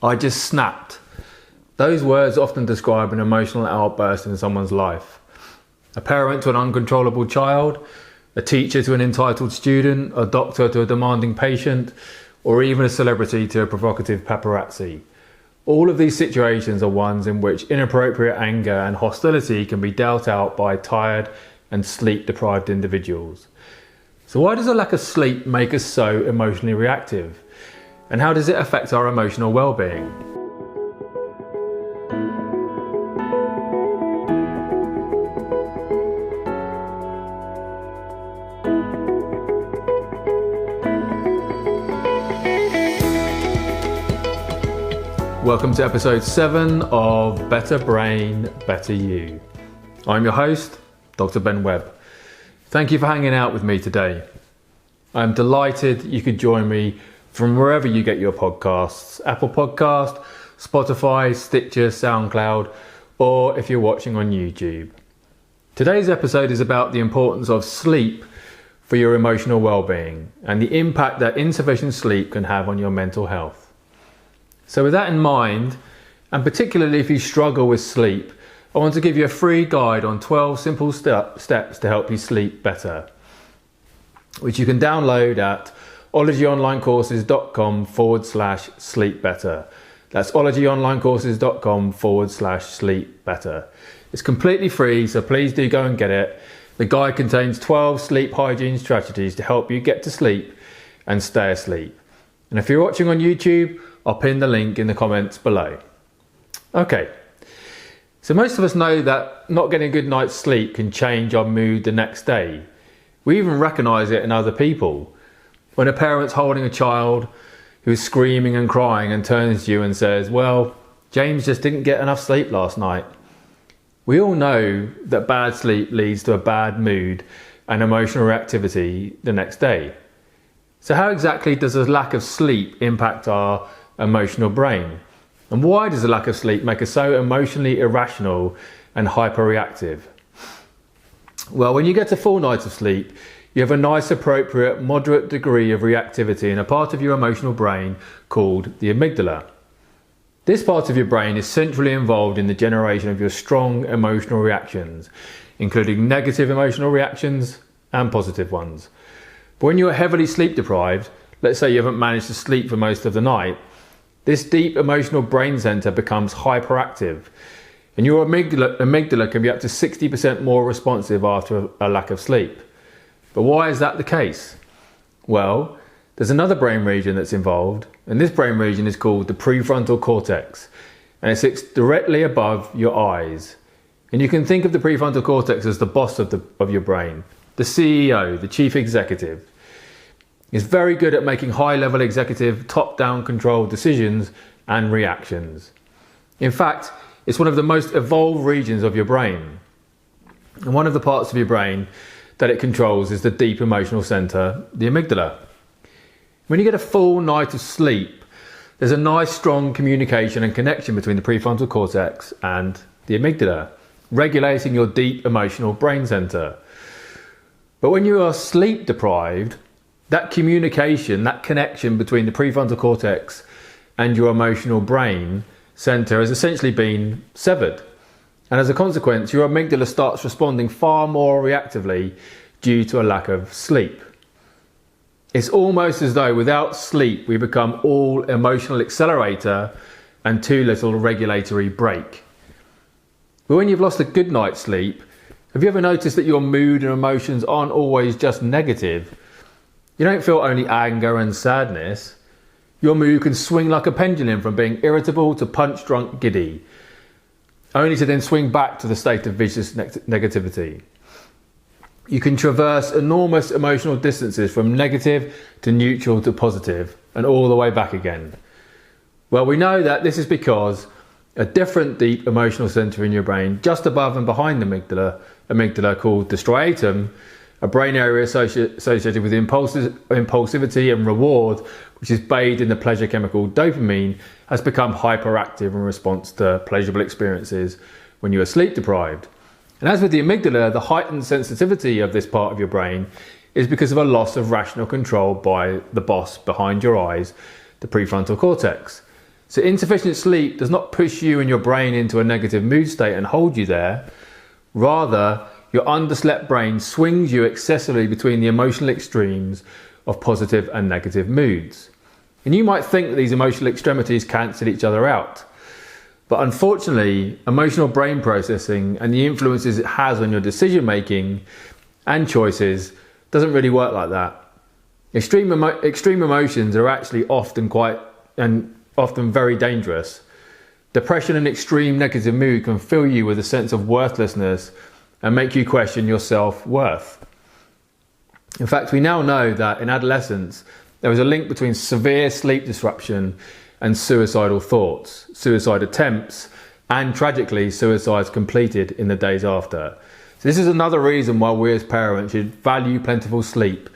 I just snapped. Those words often describe an emotional outburst in someone's life. A parent to an uncontrollable child, a teacher to an entitled student, a doctor to a demanding patient, or even a celebrity to a provocative paparazzi. All of these situations are ones in which inappropriate anger and hostility can be dealt out by tired and sleep-deprived individuals. So why does a lack of sleep make us so emotionally reactive? And how does it affect our emotional well-being? Welcome to episode 7 of Better Brain, Better You. I'm your host, Dr. Ben Webb. Thank you for hanging out with me today. I'm delighted you could join me from wherever you get your podcasts, Apple Podcast, Spotify, Stitcher, SoundCloud, or if you're watching on YouTube. Today's episode is about the importance of sleep for your emotional well-being and the impact that insufficient sleep can have on your mental health. So with that in mind, and particularly if you struggle with sleep, I want to give you a free guide on 12 simple steps to help you sleep better, which you can download at ologyonlinecourses.com/sleep better. That's ologyonlinecourses.com/sleep better. It's completely free, so please do go and get it. The guide contains 12 sleep hygiene strategies to help you get to sleep and stay asleep. And if you're watching on YouTube, I'll pin the link in the comments below. Okay, so most of us know that not getting a good night's sleep can change our mood the next day. We even recognise it in other people. When a parent's holding a child who's screaming and crying and turns to you and says, "Well, James just didn't get enough sleep last night." We all know that bad sleep leads to a bad mood and emotional reactivity the next day. So how exactly does a lack of sleep impact our emotional brain? And why does a lack of sleep make us so emotionally irrational and hyperreactive? Well, when you get a full night of sleep, you have a nice, appropriate, moderate degree of reactivity in a part of your emotional brain called the amygdala. This part of your brain is centrally involved in the generation of your strong emotional reactions, including negative emotional reactions and positive ones. But when you are heavily sleep deprived, let's say you haven't managed to sleep for most of the night, this deep emotional brain center becomes hyperactive, and your amygdala can be up to 60% more responsive after a lack of sleep. But why is that the case? Well, there's another brain region that's involved, and this brain region is called the Prefrontal Cortex, and it sits directly above your eyes. And you can think of the Prefrontal Cortex as the boss of your brain, the CEO, the chief executive. Is very good at making high-level executive, top-down controlled decisions and reactions. In fact, it's one of the most evolved regions of your brain. And one of the parts of your brain that it controls is the deep emotional center, the amygdala. When you get a full night of sleep, there's a nice, strong communication and connection between the prefrontal cortex and the amygdala, regulating your deep emotional brain center. But when you are sleep deprived, that communication, that connection between the prefrontal cortex and your emotional brain center has essentially been severed. And as a consequence, your amygdala starts responding far more reactively due to a lack of sleep. It's almost as though without sleep, we become all emotional accelerator and too little regulatory brake. But when you've lost a good night's sleep, have you ever noticed that your mood and emotions aren't always just negative? You don't feel only anger and sadness. Your mood can swing like a pendulum from being irritable to punch-drunk giddy, only to then swing back to the state of vicious negativity. You can traverse enormous emotional distances from negative to neutral to positive and all the way back again. Well, we know that this is because a different deep emotional center in your brain, just above and behind the amygdala called the striatum, a brain area associated with impulsivity and reward, which is bathed in the pleasure chemical dopamine, has become hyperactive in response to pleasurable experiences when you are sleep deprived. And as with the amygdala, the heightened sensitivity of this part of your brain is because of a loss of rational control by the boss behind your eyes, the prefrontal cortex. So insufficient sleep does not push you and your brain into a negative mood state and hold you there. Rather, your underslept brain swings you excessively between the emotional extremes of positive and negative moods. And you might think that these emotional extremities cancel each other out. But unfortunately, emotional brain processing and the influences it has on your decision making and choices doesn't really work like that. Extreme emotions are actually often very dangerous. Depression and extreme negative mood can fill you with a sense of worthlessness and make you question your self-worth. In fact, we now know that in adolescence, there is a link between severe sleep disruption and suicidal thoughts, suicide attempts, and tragically, suicides completed in the days after. So this is another reason why we as parents should value plentiful sleep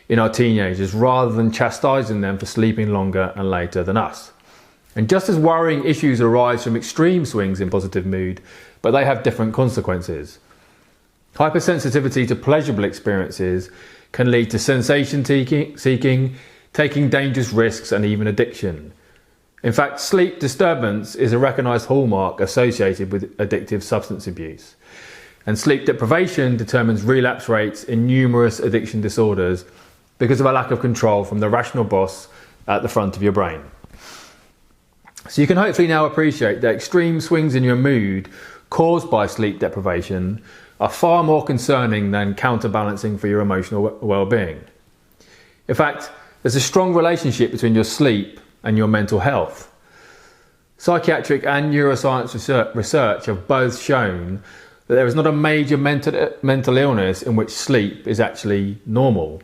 in our teenagers rather than chastising them for sleeping longer and later than us. And just as worrying issues arise from extreme swings in positive mood, but they have different consequences. Hypersensitivity to pleasurable experiences can lead to sensation seeking, taking dangerous risks, and even addiction. In fact, sleep disturbance is a recognised hallmark associated with addictive substance abuse. And sleep deprivation determines relapse rates in numerous addiction disorders because of a lack of control from the rational boss at the front of your brain. So you can hopefully now appreciate that extreme swings in your mood caused by sleep deprivation are far more concerning than counterbalancing for your emotional well-being. In fact, there's a strong relationship between your sleep and your mental health. Psychiatric and neuroscience research have both shown that there is not a major mental illness in which sleep is actually normal.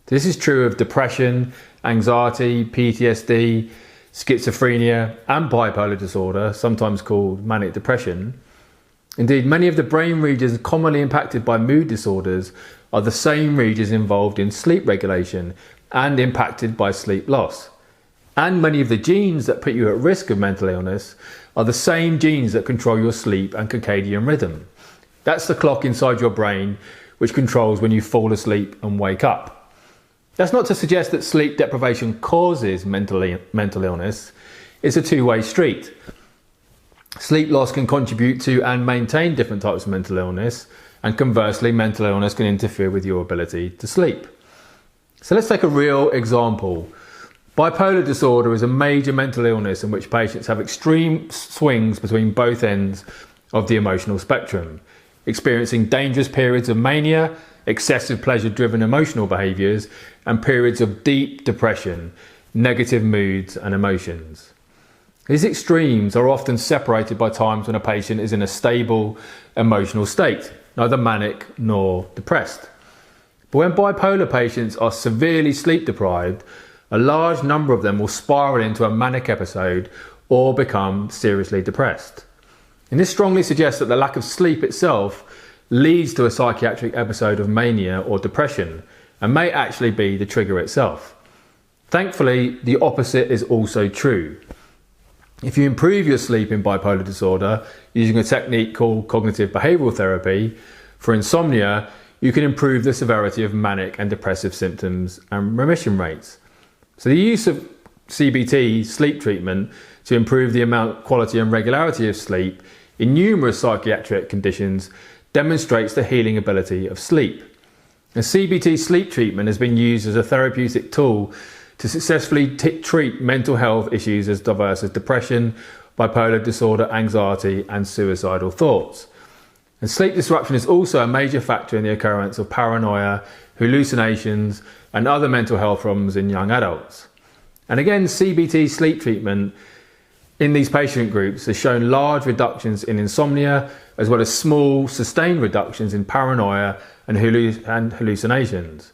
This is true of depression, anxiety, PTSD, schizophrenia, and bipolar disorder, sometimes called manic depression. Indeed, many of the brain regions commonly impacted by mood disorders are the same regions involved in sleep regulation and impacted by sleep loss. And many of the genes that put you at risk of mental illness are the same genes that control your sleep and circadian rhythm. That's the clock inside your brain which controls when you fall asleep and wake up. That's not to suggest that sleep deprivation causes mental illness. It's a two-way street. Sleep loss can contribute to and maintain different types of mental illness, and conversely, mental illness can interfere with your ability to sleep. So let's take a real example. Bipolar disorder is a major mental illness in which patients have extreme swings between both ends of the emotional spectrum, experiencing dangerous periods of mania, excessive pleasure-driven emotional behaviours, and periods of deep depression, negative moods and emotions. These extremes are often separated by times when a patient is in a stable emotional state, neither manic nor depressed. But when bipolar patients are severely sleep deprived, a large number of them will spiral into a manic episode or become seriously depressed. And this strongly suggests that the lack of sleep itself leads to a psychiatric episode of mania or depression and may actually be the trigger itself. Thankfully, the opposite is also true. If you improve your sleep in bipolar disorder using a technique called cognitive behavioural therapy, for insomnia, you can improve the severity of manic and depressive symptoms and remission rates. So the use of CBT sleep treatment to improve the amount, quality and regularity of sleep in numerous psychiatric conditions demonstrates the healing ability of sleep. And CBT sleep treatment has been used as a therapeutic tool to successfully treat mental health issues as diverse as depression, bipolar disorder, anxiety, and suicidal thoughts. And sleep disruption is also a major factor in the occurrence of paranoia, hallucinations, and other mental health problems in young adults. And again, CBT sleep treatment in these patient groups has shown large reductions in insomnia, as well as small, sustained reductions in paranoia and hallucinations.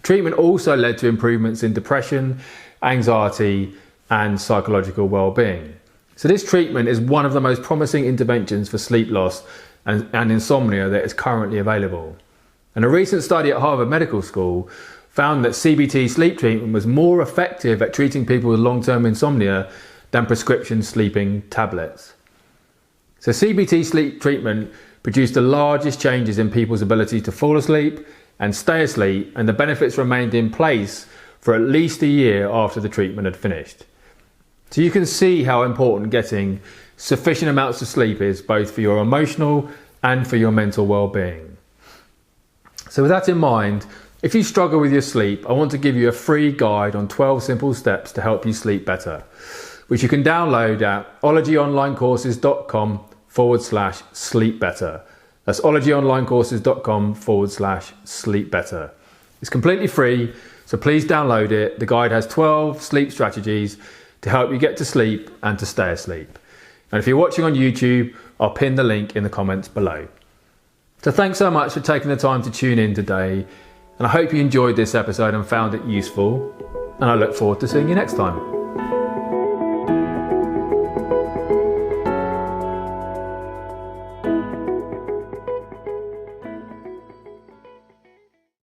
Treatment also led to improvements in depression, anxiety, and psychological well-being. So this treatment is one of the most promising interventions for sleep loss and insomnia that is currently available. And a recent study at Harvard Medical School found that CBT sleep treatment was more effective at treating people with long-term insomnia than prescription sleeping tablets. So CBT sleep treatment produced the largest changes in people's ability to fall asleep and stay asleep, and the benefits remained in place for at least a year after the treatment had finished. So you can see how important getting sufficient amounts of sleep is, both for your emotional and for your mental well-being. So with that in mind, if you struggle with your sleep, I want to give you a free guide on 12 simple steps to help you sleep better, which you can download at ologyonlinecourses.com/sleep better. That's ologyonlinecourses.com/sleep better. It's completely free, so please download it. The guide has 12 sleep strategies to help you get to sleep and to stay asleep. And if you're watching on YouTube, I'll pin the link in the comments below. So thanks so much for taking the time to tune in today, and I hope you enjoyed this episode and found it useful, and I look forward to seeing you next time.